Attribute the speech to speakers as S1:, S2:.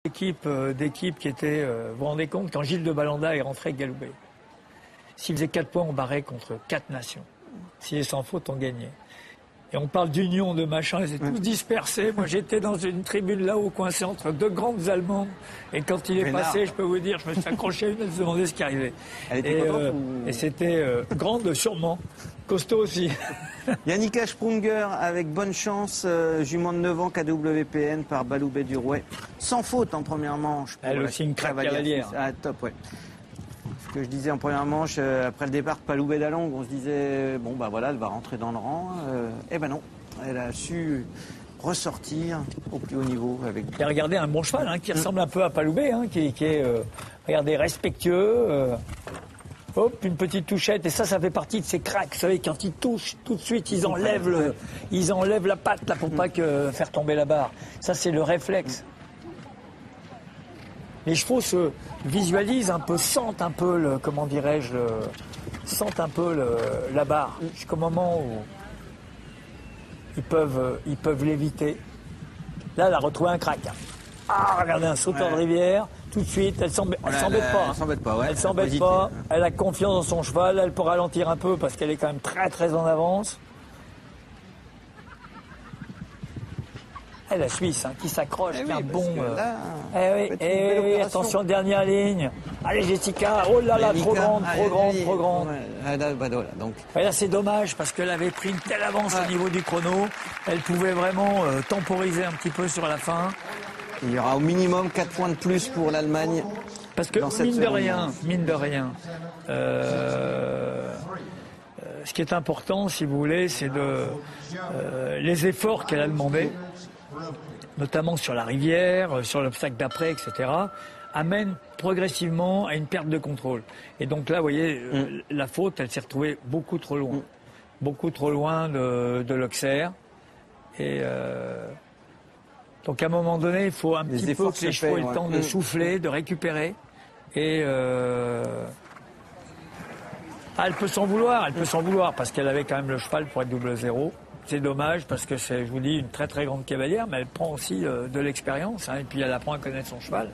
S1: D'équipe qui était, vous vous rendez compte, quand Gilles de Balanda est rentré avec Galoubet, s'il faisait 4 points, on barrait contre 4 nations. S'il est sans faute, on gagnait. Et on parle d'union, de machin, ils étaient tous dispersés. Moi, j'étais dans une tribune là-haut, coincée entre 2 grandes Allemandes. Et quand il est passé, je peux vous dire, je me suis accroché à une et se demandais ce qui arrivait. Et c'était grande, sûrement. Costaud aussi.
S2: Yannicka Sprunger avec Bonne Chance, jument de 9 ans, KWPN par Baloubet du Rouet. Sans faute en première manche.
S1: Elle aussi une cavalière.
S2: Ah, top, ouais. Ce que je disais en première manche, après le départ de Baloubet d'Along, on se disait, bon, bah voilà, elle va rentrer dans le rang. Eh ben non, elle a su ressortir au plus haut niveau. Et
S1: regardez un bon cheval qui ressemble un peu à Baloubet, qui est, regardez, respectueux. Hop, une petite touchette, et ça fait partie de ces cracks. Vous savez, quand ils touchent, tout de suite, ils enlèvent la patte là, pour pas faire tomber la barre. Ça, c'est le réflexe. Les chevaux se visualisent un peu, sentent un peu, comment dirais-je, sentent un peu la barre. Jusqu'au moment où ils peuvent l'éviter. Là, elle a retrouvé un crack. Ah, regardez, un sauteur de rivière. Tout de suite, elle s'embête pas.
S2: Elle s'embête pas, ouais.
S1: Elle s'embête pas. Elle a confiance dans son cheval. Elle peut ralentir un peu parce qu'elle est quand même très très en avance. Et la Suisse qui s'accroche, qui est un bon. Oui, attention, dernière ligne. Allez, Jessica. Oh là là, trop grande.
S2: Donc.
S1: Et là, c'est dommage parce qu'elle avait pris une telle avance au niveau du chrono. Elle pouvait vraiment temporiser un petit peu sur la fin.
S2: Il y aura au minimum 4 points de plus pour l'Allemagne.
S1: Parce que, mine de rien, ce qui est important, si vous voulez, c'est les efforts qu'elle a demandés, notamment sur la rivière, sur l'obstacle d'après, etc., amènent progressivement à une perte de contrôle. Et donc là, vous voyez, la faute, elle s'est retrouvée beaucoup trop loin. Beaucoup trop loin de l'Auxerre. Et... donc à un moment donné, il faut un petit peu que les chevaux aient le temps de souffler, de récupérer. Et elle peut s'en vouloir, parce qu'elle avait quand même le cheval pour être 0-0. C'est dommage parce que c'est, je vous dis, une très très grande cavalière, mais elle prend aussi de l'expérience, et puis elle apprend à connaître son cheval.